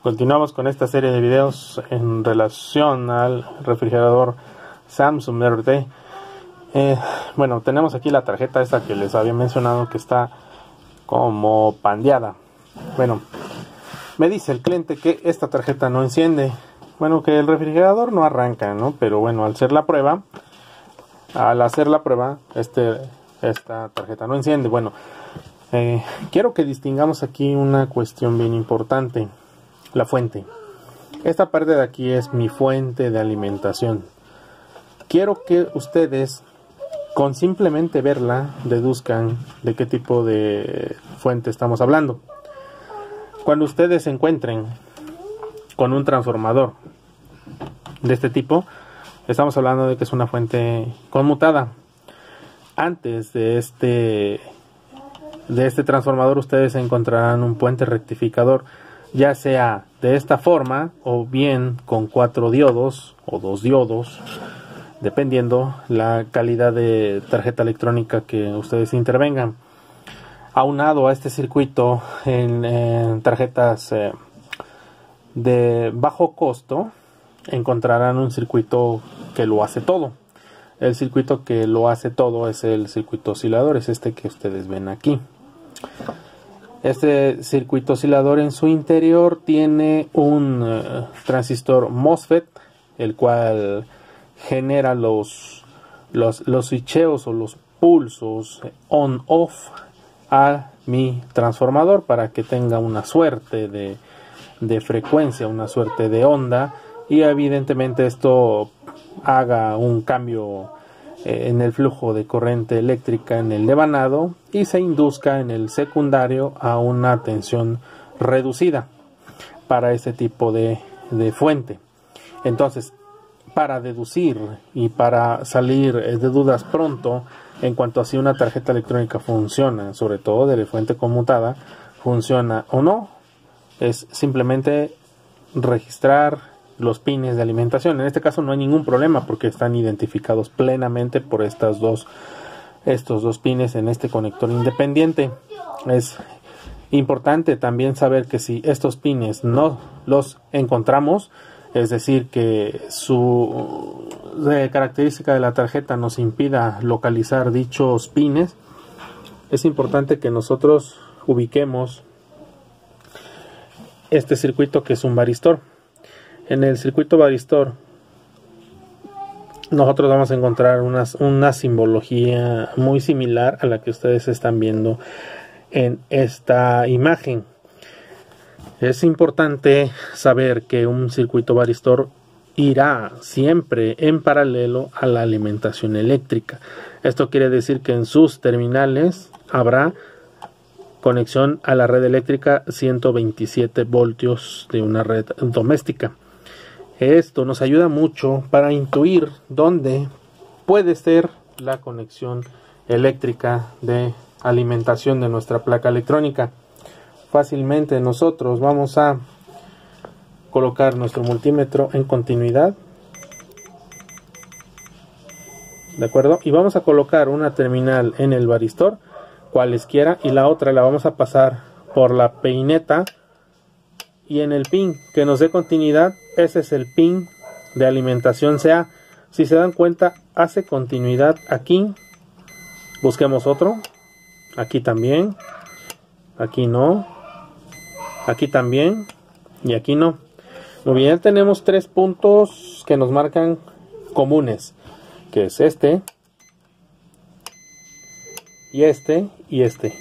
Continuamos con esta serie de videos en relación al refrigerador Samsung RT. Bueno, tenemos aquí la tarjeta esta que les había mencionado que está como pandeada. Bueno, me dice el cliente que esta tarjeta no enciende. Bueno, que el refrigerador no arranca, ¿no? Pero bueno, al hacer la prueba, esta tarjeta no enciende. Bueno, quiero que distingamos aquí una cuestión bien importante. La fuente. Esta parte de aquí es mi fuente de alimentación. Quiero que ustedes, con simplemente verla, deduzcan de qué tipo de fuente estamos hablando. Cuando ustedes se encuentren con un transformador de este tipo, estamos hablando de que es una fuente conmutada. Antes de este transformador, ustedes encontrarán un puente rectificador, ya sea de esta forma o bien con 4 diodos o 2 diodos, dependiendo la calidad de tarjeta electrónica que ustedes intervengan. Aunado a este circuito en tarjetas de bajo costo, encontrarán un circuito que lo hace todo. El circuito que lo hace todo es el circuito oscilador, es este que ustedes ven aquí. Este circuito oscilador en su interior tiene un transistor MOSFET, el cual genera los switcheos o los pulsos on-off a mi transformador para que tenga una suerte de frecuencia, una suerte de onda, y evidentemente esto haga un cambio en el flujo de corriente eléctrica en el devanado y se induzca en el secundario a una tensión reducida para este tipo de fuente. Entonces, para deducir y para salir de dudas pronto en cuanto a si una tarjeta electrónica funciona, sobre todo de la fuente conmutada, funciona o no, es simplemente registrar los pines de alimentación. En este caso no hay ningún problema porque están identificados plenamente por estos dos pines en este conector independiente. Es importante también saber que si estos pines no los encontramos, es decir, que su característica de la tarjeta nos impida localizar dichos pines, es importante que nosotros ubiquemos este circuito que es un varistor. En el circuito varistor nosotros vamos a encontrar una simbología muy similar a la que ustedes están viendo en esta imagen. Es importante saber que un circuito varistor irá siempre en paralelo a la alimentación eléctrica. Esto quiere decir que en sus terminales habrá conexión a la red eléctrica 127 voltios de una red doméstica. Esto nos ayuda mucho para intuir dónde puede ser la conexión eléctrica de alimentación de nuestra placa electrónica. Fácilmente nosotros vamos a colocar nuestro multímetro en continuidad, ¿de acuerdo? Y vamos a colocar una terminal en el varistor, cualesquiera, y la otra la vamos a pasar por la peineta y en el pin que nos dé continuidad, ese es el pin de alimentación CA. Si se dan cuenta, hace continuidad aquí. Busquemos otro. Aquí también. Aquí no. Aquí también. Y aquí no. Muy bien, tenemos 3 puntos que nos marcan comunes, que es este, y este.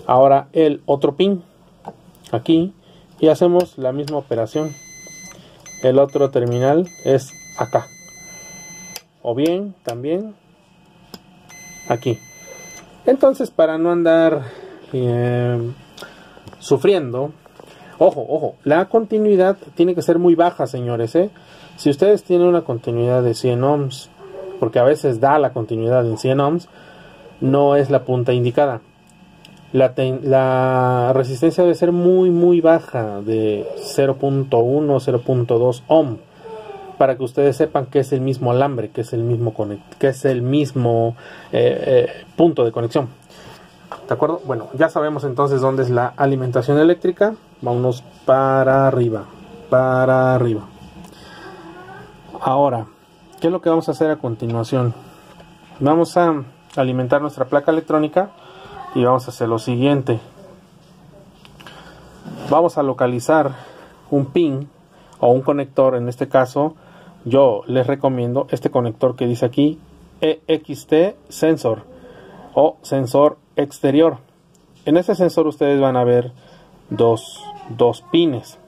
Ahora el otro pin aquí. Y hacemos la misma operación. El otro terminal es acá. O bien, también aquí. Entonces, para no andar sufriendo, ojo, la continuidad tiene que ser muy baja, señores. Si ustedes tienen una continuidad de 100 ohms, porque a veces da la continuidad en 100 ohms, no es la punta indicada. La resistencia debe ser muy baja, de 0.1, 0.2 ohm, para que ustedes sepan que es el mismo alambre, que es el mismo punto de conexión. ¿De acuerdo? Bueno, ya sabemos entonces dónde es la alimentación eléctrica. Vámonos para arriba, para arriba. Ahora, ¿qué es lo que vamos a hacer a continuación? Vamos a alimentar nuestra placa electrónica y vamos a hacer lo siguiente. Vamos a localizar un pin o un conector. En este caso, yo les recomiendo este conector que dice aquí EXT Sensor o sensor exterior. En este sensor ustedes van a ver dos pines,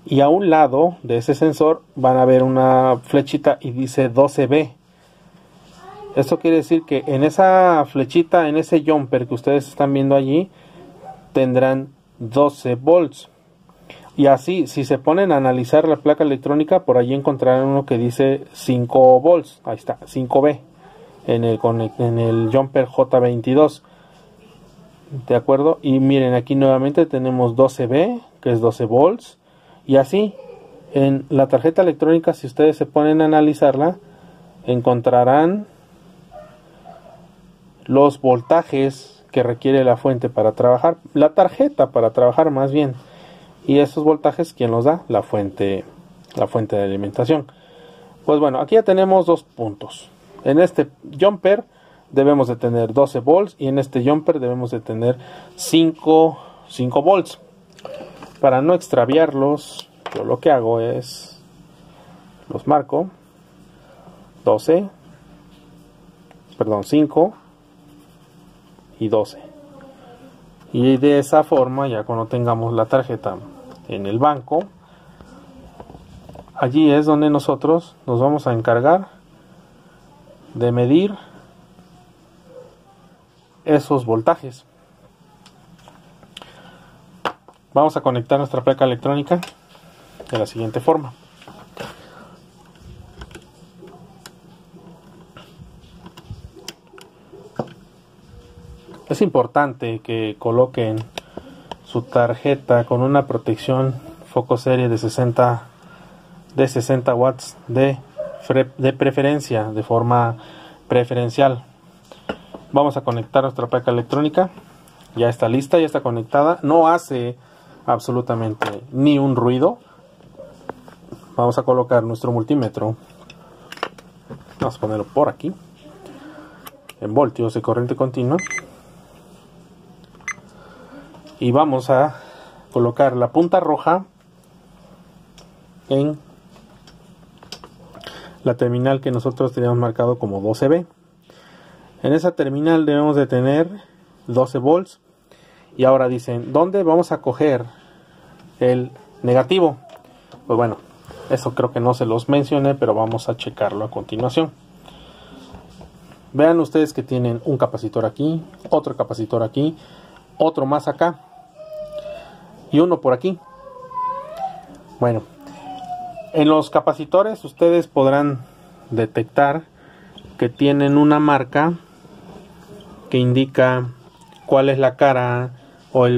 y a un lado de ese sensor van a ver una flechita y dice 12B. Esto quiere decir que en esa flechita, en ese jumper que ustedes están viendo allí, tendrán 12 volts. Y así, si se ponen a analizar la placa electrónica, por allí encontrarán uno que dice 5 volts. Ahí está, 5B en el jumper J22. ¿De acuerdo? Y miren, aquí nuevamente tenemos 12B, que es 12 volts. Y así, en la tarjeta electrónica, si ustedes se ponen a analizarla, encontrarán los voltajes que requiere la fuente para trabajar, la tarjeta para trabajar más bien. Y esos voltajes, ¿quién los da? La fuente de alimentación. Pues bueno, aquí ya tenemos dos puntos. En este jumper debemos de tener 12 volts y en este jumper debemos de tener 5 volts. Para no extraviarlos, yo lo que hago es, los marco 5 y 12. Y de esa forma, ya cuando tengamos la tarjeta en el banco, allí es donde nosotros nos vamos a encargar de medir esos voltajes. Vamos a conectar nuestra placa electrónica de la siguiente forma. Es importante que coloquen su tarjeta con una protección foco serie de 60 watts de preferencia, de forma preferencial. Vamos a conectar nuestra placa electrónica. Ya está lista, ya está conectada. No hace absolutamente ni un ruido. Vamos a colocar nuestro multímetro. Vamos a ponerlo por aquí, en voltios de corriente continua. Y vamos a colocar la punta roja en la terminal que nosotros teníamos marcado como 12B. En esa terminal debemos de tener 12 volts. Y ahora dicen, ¿dónde vamos a coger el negativo? Pues bueno, eso creo que no se los mencioné, pero vamos a checarlo a continuación. Vean ustedes que tienen un capacitor aquí, otro capacitor aquí, otro más acá y uno por aquí. Bueno, en los capacitores ustedes podrán detectar que tienen una marca que indica cuál es la cara o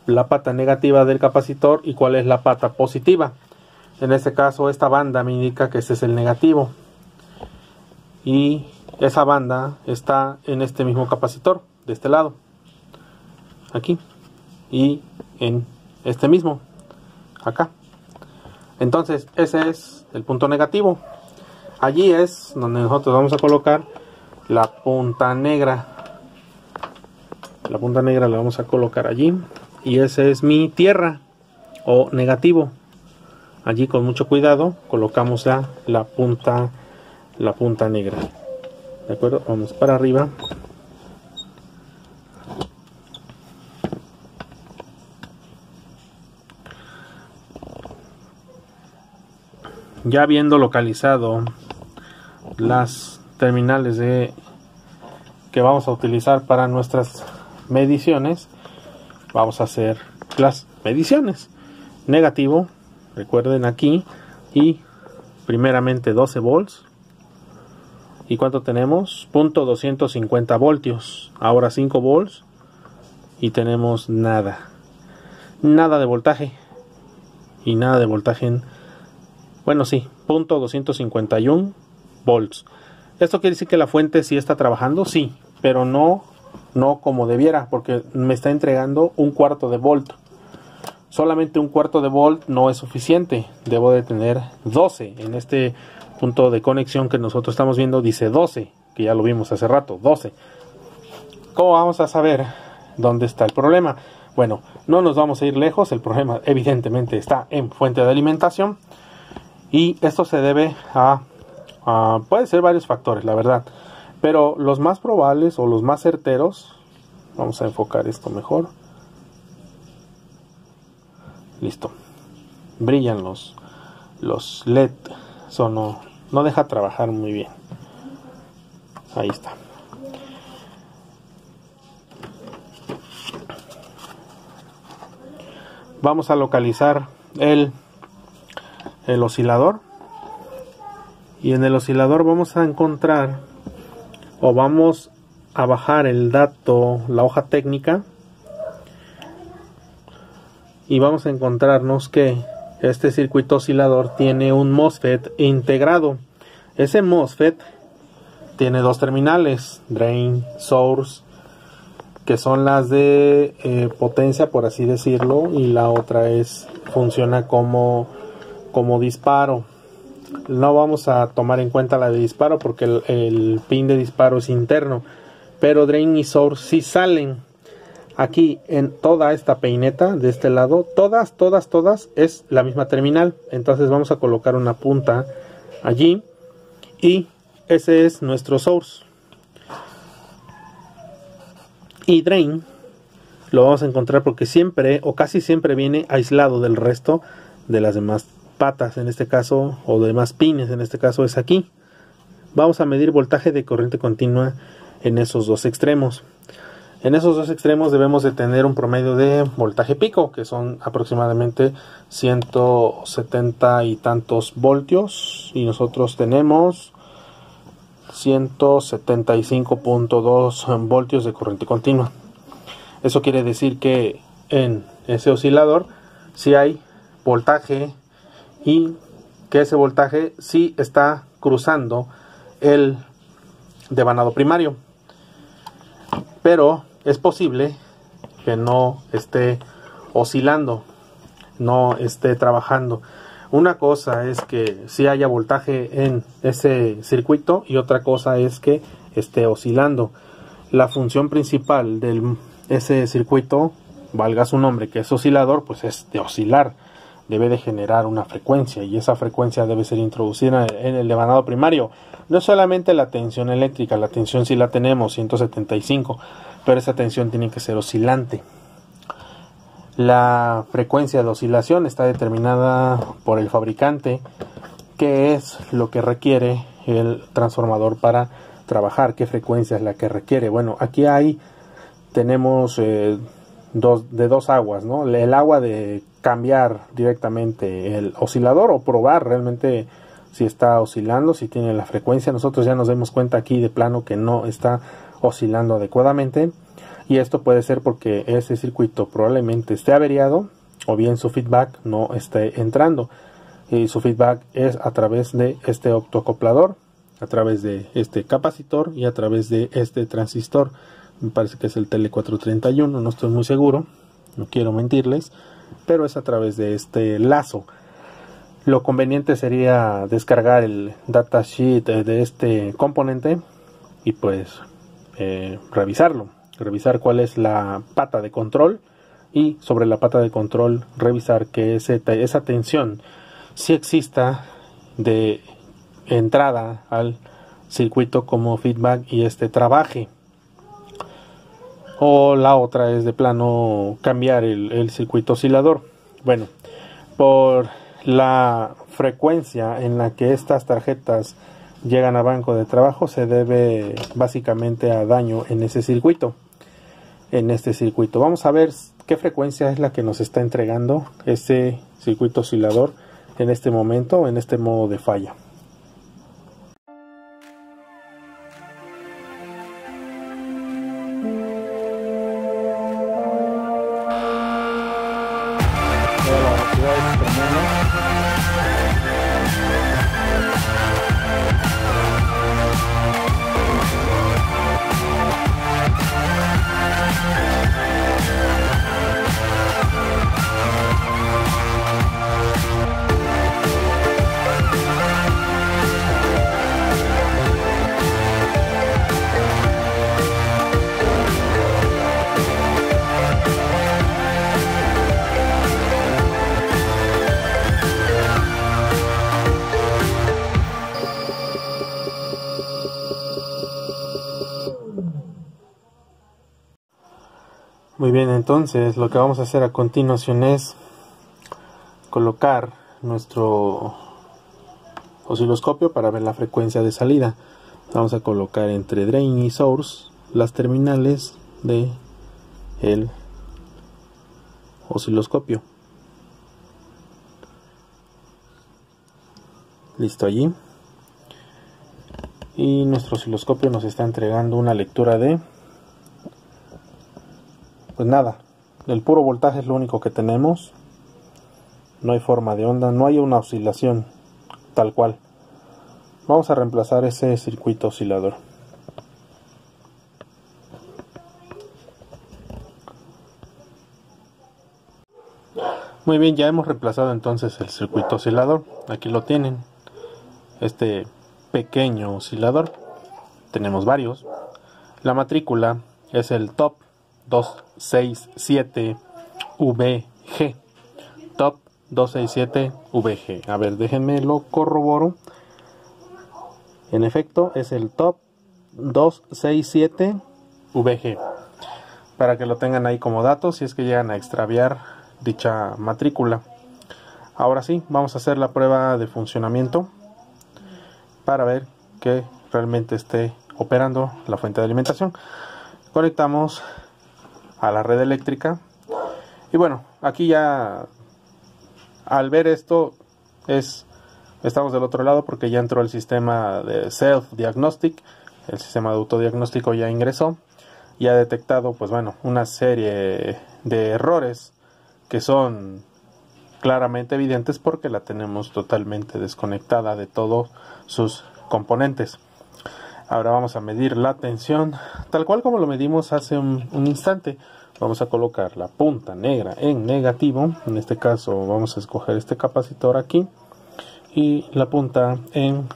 la pata negativa del capacitor y cuál es la pata positiva. En este caso, esta banda me indica que ese es el negativo, y esa banda está en este mismo capacitor, de este lado, aquí, y en este mismo, acá. Entonces, ese es el punto negativo. Allí es donde nosotros vamos a colocar la punta negra. La punta negra la vamos a colocar allí, y ese es mi tierra o negativo. Allí con mucho cuidado colocamos la punta negra. ¿De acuerdo? Vamos para arriba. Ya habiendo localizado las terminales que vamos a utilizar para nuestras mediciones, vamos a hacer las mediciones. Negativo, recuerden aquí, y primeramente 12 volts. ¿Y cuánto tenemos? Punto 250 voltios. Ahora 5 volts y tenemos nada de voltaje, y nada de voltaje en, bueno, sí, punto 251 volts. Esto quiere decir que la fuente sí está trabajando, sí, pero no no como debiera, porque me está entregando 1/4 de volt. Solamente 1/4 de volt no es suficiente, debo de tener 12. En este punto de conexión que nosotros estamos viendo dice 12, que ya lo vimos hace rato, 12. ¿Cómo vamos a saber dónde está el problema? Bueno, no nos vamos a ir lejos, el problema evidentemente está en fuente de alimentación, y esto se debe a puede ser varios factores, la verdad, pero los más probables o los más certeros, vamos a enfocar esto mejor. Listo, brillan los LED, eso no deja trabajar muy bien. Ahí está. Vamos a localizar el oscilador, y en el oscilador vamos a encontrar, o vamos a bajar el dato, la hoja técnica, y vamos a encontrarnos que este circuito oscilador tiene un MOSFET integrado. Ese MOSFET tiene dos terminales, drain, source, que son las de potencia, por así decirlo, y la otra funciona como disparo. No vamos a tomar en cuenta la de disparo porque el pin de disparo es interno, pero drain y source sí salen. Aquí en toda esta peineta de este lado, todas es la misma terminal. Entonces vamos a colocar una punta allí, y ese es nuestro source. Y drain lo vamos a encontrar porque siempre o casi siempre viene aislado del resto de las demás patas, en este caso, o demás pines, en este caso es aquí. Vamos a medir voltaje de corriente continua en esos dos extremos. En esos dos extremos debemos de tener un promedio de voltaje pico, que son aproximadamente 170 y tantos voltios, y nosotros tenemos 175.2 voltios de corriente continua. Eso quiere decir que en ese oscilador sí hay voltaje, y que ese voltaje sí está cruzando el devanado primario, pero es posible que no esté oscilando, no esté trabajando. Una cosa es que sí haya voltaje en ese circuito, y otra cosa es que esté oscilando. La función principal de ese circuito, valga su nombre, que es oscilador, pues es de oscilar. Debe de generar una frecuencia, y esa frecuencia debe ser introducida en el devanado primario. No es solamente la tensión eléctrica, la tensión sí la tenemos, 175, pero esa tensión tiene que ser oscilante. La frecuencia de oscilación está determinada por el fabricante, que es lo que requiere el transformador para trabajar, qué frecuencia es la que requiere. Bueno, aquí tenemos dos aguas, ¿no? El agua de cambiar directamente el oscilador o probar realmente si está oscilando, si tiene la frecuencia. Nosotros ya nos damos cuenta aquí de plano que no está oscilando adecuadamente, y esto puede ser porque ese circuito probablemente esté averiado, o bien su feedback no esté entrando, y su feedback es a través de este optoacoplador, a través de este capacitor y a través de este transistor. Me parece que es el TL431, no estoy muy seguro, no quiero mentirles, pero es a través de este lazo. Lo conveniente sería descargar el datasheet de este componente y pues revisar cuál es la pata de control, y sobre la pata de control revisar que esa tensión sí exista de entrada al circuito como feedback y trabaje. O la otra es de plano cambiar el circuito oscilador. Bueno, por la frecuencia en la que estas tarjetas llegan a banco de trabajo, se debe básicamente a daño en ese circuito. En este circuito vamos a ver qué frecuencia es la que nos está entregando ese circuito oscilador en este momento, en este modo de falla. Muy bien, entonces lo que vamos a hacer a continuación es colocar nuestro osciloscopio para ver la frecuencia de salida. Vamos a colocar entre drain y source las terminales de el osciloscopio. Listo allí. Y nuestro osciloscopio nos está entregando una lectura de, pues nada, el puro voltaje es lo único que tenemos. No hay forma de onda, no hay una oscilación tal cual. Vamos a reemplazar ese circuito oscilador. Muy bien, ya hemos reemplazado entonces el circuito oscilador. Aquí lo tienen, este pequeño oscilador. Tenemos varios. La matrícula es el top 267VG. Top 267VG. A ver, déjenme lo corroboro. En efecto, es el top 267VG. Para que lo tengan ahí como datos si es que llegan a extraviar dicha matrícula. Ahora sí, vamos a hacer la prueba de funcionamiento para ver que realmente esté operando la fuente de alimentación. Conectamos a la red eléctrica y bueno, aquí ya al ver esto estamos del otro lado porque ya entró el sistema de Self Diagnostic. El sistema de autodiagnóstico ya ingresó y ha detectado, pues bueno, una serie de errores que son claramente evidentes porque la tenemos totalmente desconectada de todos sus componentes. Ahora vamos a medir la tensión tal cual como lo medimos hace un instante. Vamos a colocar la punta negra en negativo. En este caso vamos a escoger este capacitor aquí y la punta en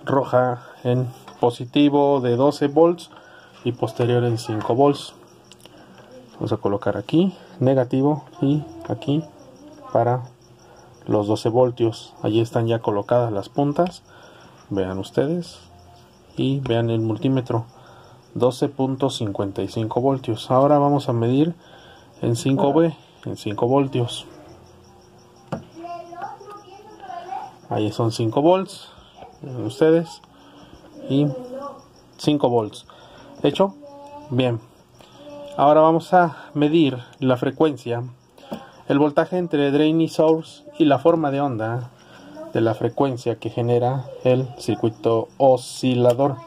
roja en positivo de 12 volts y posterior en 5 volts. Vamos a colocar aquí negativo y aquí para los 12 voltios. Allí están ya colocadas las puntas. Vean ustedes y vean el multímetro, 12.55 voltios. Ahora vamos a medir en 5V, en 5 voltios. Ahí son 5 volts, vean ustedes, y 5 volts. ¿Hecho? Bien. Ahora vamos a medir la frecuencia, el voltaje entre drain y source y la forma de onda de la frecuencia que genera el circuito oscilador.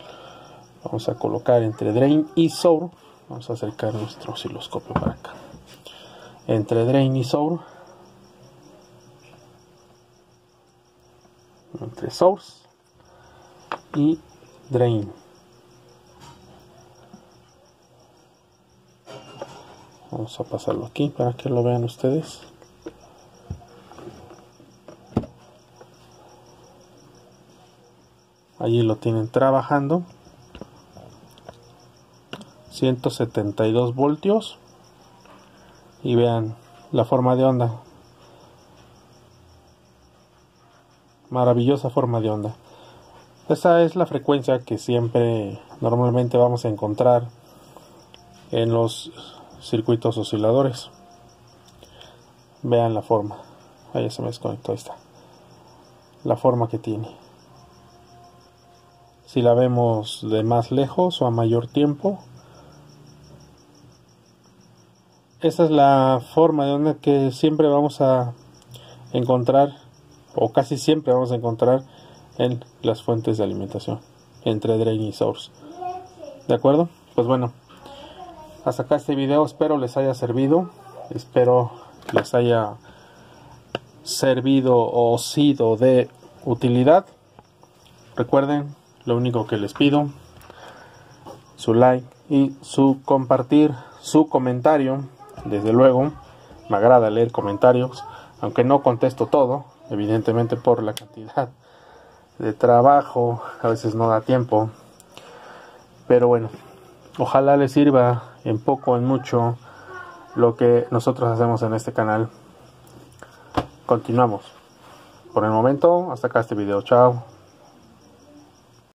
Vamos a colocar entre drain y source. Vamos a acercar nuestro osciloscopio para acá. Entre drain y source. Entre source y drain. Vamos a pasarlo aquí para que lo vean ustedes. Allí lo tienen trabajando. 172 voltios. Y vean la forma de onda. Maravillosa forma de onda. Esa es la frecuencia que siempre normalmente vamos a encontrar en los circuitos osciladores. Vean la forma. Ahí se me desconectó. Ahí está. La forma que tiene. Si la vemos de más lejos o a mayor tiempo, esa es la forma de onda que siempre vamos a encontrar, o casi siempre vamos a encontrar en las fuentes de alimentación entre drain y source. ¿De acuerdo? Pues bueno, hasta acá este video. Espero les haya servido, espero les haya servido o sido de utilidad. Recuerden, lo único que les pido, su like y su compartir, su comentario. Desde luego, me agrada leer comentarios, aunque no contesto todo, evidentemente por la cantidad de trabajo, a veces no da tiempo. Pero bueno, ojalá les sirva en poco o en mucho lo que nosotros hacemos en este canal. Continuamos. Por el momento, hasta acá este video. Chao.